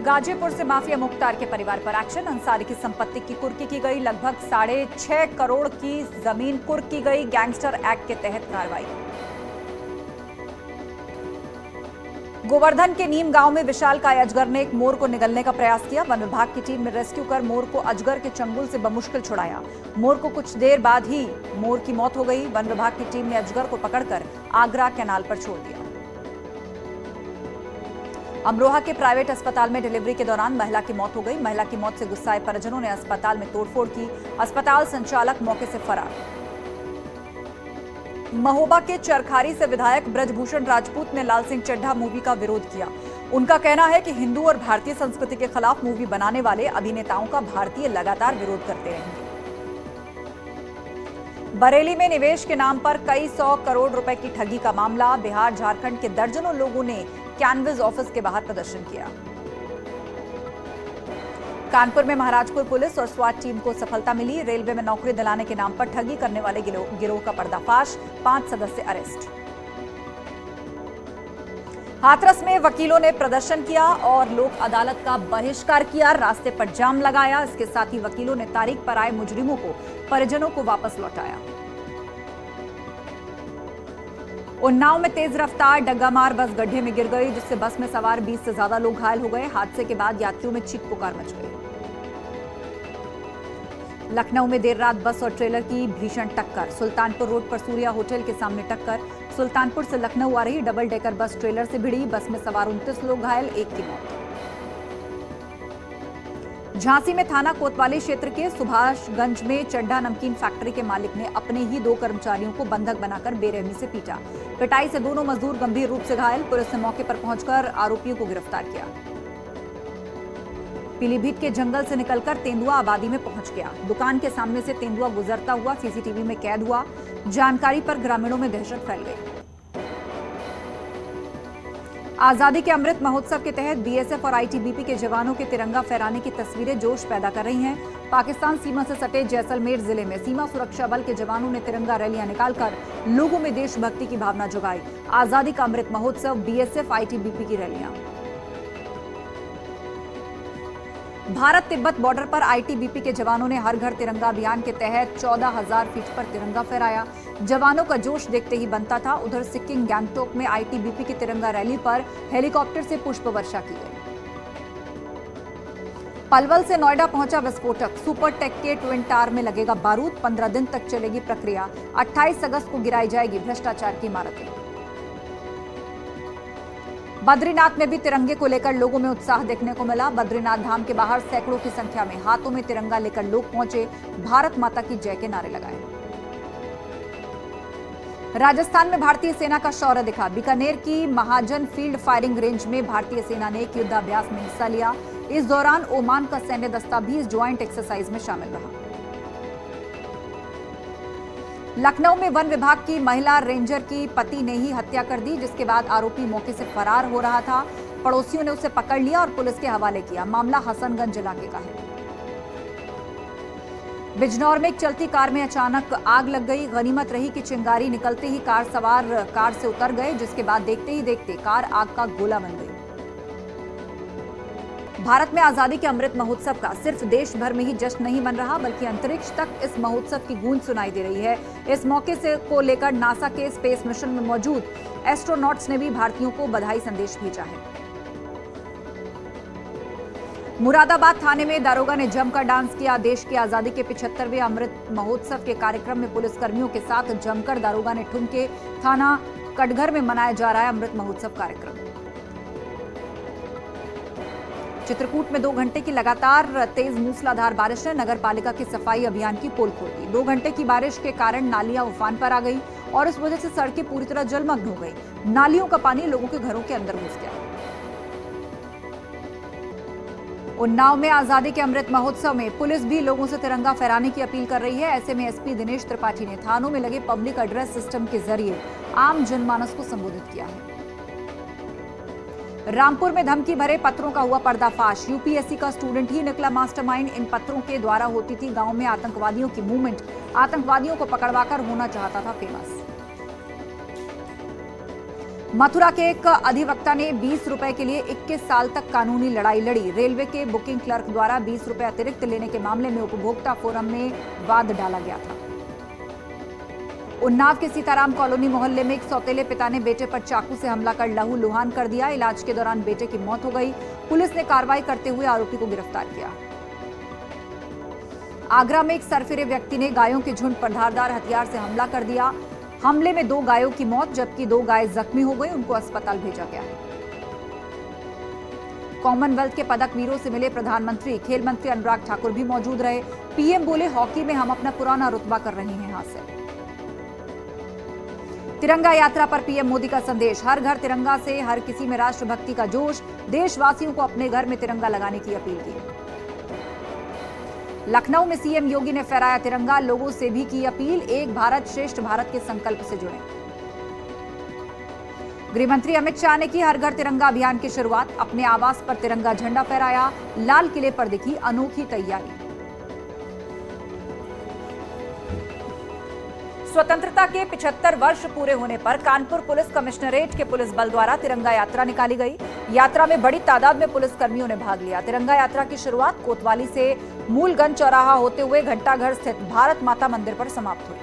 गाजीपुर से माफिया मुख्तार के परिवार पर एक्शन। अंसारी की संपत्ति की कुर्की की गई। लगभग 6.5 करोड़ की जमीन कुर्क की गई। गैंगस्टर एक्ट के तहत कार्रवाई। गोवर्धन के नीम गांव में विशालकाय अजगर ने एक मोर को निगलने का प्रयास किया। वन विभाग की टीम ने रेस्क्यू कर मोर को अजगर के चंगुल से बमुश्किल छुड़ाया। मोर को कुछ देर बाद ही मोर की मौत हो गई। वन विभाग की टीम ने अजगर को पकड़कर आगरा कैनाल पर छोड़ दिया। अमरोहा के प्राइवेट अस्पताल में डिलीवरी के दौरान महिला की मौत हो गई। महिला की मौत से गुस्साए परिजनों ने अस्पताल में तोड़फोड़ की। अस्पताल संचालक मौके से फरार। महोबा के चरखारी से विधायक ब्रजभूषण राजपूत ने लाल सिंह चड्ढा मूवी का विरोध किया। उनका कहना है कि हिंदू और भारतीय संस्कृति के खिलाफ मूवी बनाने वाले अभिनेताओं का भारतीय लगातार विरोध करते रहेंगे। बरेली में निवेश के नाम पर कई 100 करोड़ रुपए की ठगी का मामला। बिहार झारखंड के दर्जनों लोगों ने कैनविस ऑफिस के बाहर प्रदर्शन किया। कानपुर में महाराजपुर पुलिस और स्वाट टीम को सफलता मिली। रेलवे में नौकरी दिलाने के नाम पर ठगी करने वाले गिरोह का पर्दाफाश। 5 सदस्य अरेस्ट। हाथरस में वकीलों ने प्रदर्शन किया और लोक अदालत का बहिष्कार किया। रास्ते पर जाम लगाया। इसके साथ ही वकीलों ने तारीख पर आए मुजरिमों को परिजनों को वापस लौटाया। उन्नाव में तेज रफ्तार डग्गामार बस गड्ढे में गिर गई, जिससे बस में सवार 20 से ज्यादा लोग घायल हो गए। हादसे के बाद यात्रियों में चीख पुकार मच गई। लखनऊ में देर रात बस और ट्रेलर की भीषण टक्कर। सुल्तानपुर रोड पर सूर्या होटल के सामने टक्कर। सुल्तानपुर से लखनऊ आ रही डबल डेकर बस ट्रेलर से भिड़ी। बस में सवार 29 लोग घायल, 1 की मौत। झांसी में थाना कोतवाली क्षेत्र के सुभाषगंज में चड्ढा नमकीन फैक्ट्री के मालिक ने अपने ही 2 कर्मचारियों को बंधक बनाकर बेरहमी से पीटा। पिटाई से दोनों मजदूर गंभीर रूप से घायल। पुलिस ने मौके पर पहुंचकर आरोपियों को गिरफ्तार किया। पीलीभीत के जंगल से निकलकर तेंदुआ आबादी में पहुंच गया। दुकान के सामने से तेंदुआ गुजरता हुआ सीसीटीवी में कैद हुआ। जानकारी पर ग्रामीणों में दहशत फैल गई। आजादी के अमृत महोत्सव के तहत बीएसएफ और आईटीबीपी के जवानों के तिरंगा फहराने की तस्वीरें जोश पैदा कर रही हैं। पाकिस्तान सीमा से सटे जैसलमेर जिले में सीमा सुरक्षा बल के जवानों ने तिरंगा रैलियां निकालकर लोगों में देशभक्ति की भावना जगाई। आजादी का अमृत महोत्सव, बीएसएफ आईटीबीपी की रैलियां। भारत तिब्बत बॉर्डर पर आईटीबीपी के जवानों ने हर घर तिरंगा अभियान के तहत 14,000 फीट पर तिरंगा फहराया। जवानों का जोश देखते ही बनता था। उधर सिक्किम गैंगटोक में आईटीबीपी की तिरंगा रैली पर हेलीकॉप्टर से पुष्प वर्षा की गई। पलवल से नोएडा पहुंचा विस्फोटक। सुपरटेक के ट्विन टावर में लगेगा बारूद। 15 दिन तक चलेगी प्रक्रिया। 28 अगस्त को गिराई जाएगी भ्रष्टाचार की इमारतें। बद्रीनाथ में भी तिरंगे को लेकर लोगों में उत्साह देखने को मिला। बद्रीनाथ धाम के बाहर सैकड़ों की संख्या में हाथों में तिरंगा लेकर लोग पहुंचे। भारत माता की जय के नारे लगाए। राजस्थान में भारतीय सेना का शौर्य दिखा। बीकानेर की महाजन फील्ड फायरिंग रेंज में भारतीय सेना ने एक युद्धाभ्यास में हिस्सा लिया। इस दौरान ओमान का सैन्य दस्ता भी इस ज्वाइंट एक्सरसाइज में शामिल रहा। लखनऊ में वन विभाग की महिला रेंजर की पति ने ही हत्या कर दी, जिसके बाद आरोपी मौके से फरार हो रहा था। पड़ोसियों ने उसे पकड़ लिया और पुलिस के हवाले किया। मामला हसनगंज इलाके का है। बिजनौर में एक चलती कार में अचानक आग लग गई। गनीमत रही कि चिंगारी निकलते ही कार सवार कार से उतर गए, जिसके बाद देखते ही देखते कार आग का गोला बन गई। भारत में आजादी के अमृत महोत्सव का सिर्फ देश भर में ही जश्न नहीं बन रहा, बल्कि अंतरिक्ष तक इस महोत्सव की गूंज सुनाई दे रही है। इस मौके से को लेकर नासा के स्पेस मिशन में मौजूद एस्ट्रोनॉट्स ने भी भारतीयों को बधाई संदेश भेजा है। मुरादाबाद थाने में दारोगा ने जमकर डांस किया। देश की आजादी के 75वें अमृत महोत्सव के कार्यक्रम में पुलिसकर्मियों के साथ जमकर दारोगा ने ठुमके। थाना कटघर में मनाया जा रहा है अमृत महोत्सव कार्यक्रम। चित्रकूट में 2 घंटे की लगातार तेज मूसलाधार बारिश ने नगर पालिका की सफाई अभियान की पोल खोल दी। 2 घंटे की बारिश के कारण नालियां उफान पर आ गई और इस वजह से सड़कें पूरी तरह जलमग्न हो गई। नालियों का पानी लोगों के घरों के अंदर घुस गया। उन्नाव में आजादी के अमृत महोत्सव में पुलिस भी लोगों से तिरंगा फहराने की अपील कर रही है। ऐसे में एसपी दिनेश त्रिपाठी ने थानों में लगे पब्लिक एड्रेस सिस्टम के जरिए आम जनमानस को संबोधित किया है। रामपुर में धमकी भरे पत्रों का हुआ पर्दाफाश। यूपीएससी का स्टूडेंट ही निकला मास्टरमाइंड। इन पत्रों के द्वारा होती थी गांव में आतंकवादियों की मूवमेंट। आतंकवादियों को पकड़वाकर होना चाहता था फेमस। मथुरा के एक अधिवक्ता ने 20 रुपए के लिए 21 साल तक कानूनी लड़ाई लड़ी। रेलवे के बुकिंग क्लर्क द्वारा 20 रुपए अतिरिक्त लेने के मामले में उपभोक्ता फोरम में वाद डाला गया था। उन्नाव के सीताराम कॉलोनी मोहल्ले में एक सौतेले पिता ने बेटे पर चाकू से हमला कर लहूलुहान कर दिया। इलाज के दौरान बेटे की मौत हो गई। पुलिस ने कार्रवाई करते हुए आरोपी को गिरफ्तार किया। आगरा में एक सरफिरे व्यक्ति ने गायों के झुंड पर धारदार हथियार से हमला कर दिया। हमले में 2 गायों की मौत जबकि 2 गाय जख्मी हो गई। उनको अस्पताल भेजा गया है। कॉमनवेल्थ के पदक वीरों से मिले प्रधानमंत्री। खेल मंत्री अनुराग ठाकुर भी मौजूद रहे। पीएम बोले, हॉकी में हम अपना पुराना रुतबा कर रहे हैं हासिल। तिरंगा यात्रा पर पीएम मोदी का संदेश। हर घर तिरंगा से हर किसी में राष्ट्रभक्ति का जोश। देशवासियों को अपने घर में तिरंगा लगाने की अपील की। लखनऊ में सीएम योगी ने फहराया तिरंगा। लोगों से भी की अपील, एक भारत श्रेष्ठ भारत के संकल्प से जुड़ें। गृहमंत्री अमित शाह ने की हर घर तिरंगा अभियान की शुरुआत। अपने आवास पर तिरंगा झंडा फहराया। लाल किले पर दिखी अनोखी तैयारी। स्वतंत्रता के 75 वर्ष पूरे होने पर कानपुर पुलिस कमिश्नरेट के पुलिस बल द्वारा तिरंगा यात्रा निकाली गई। यात्रा में बड़ी तादाद में पुलिसकर्मियों ने भाग लिया। तिरंगा यात्रा की शुरुआत कोतवाली से मूलगंज चौराहा होते हुए घंटाघर स्थित भारत माता मंदिर पर समाप्त हुई।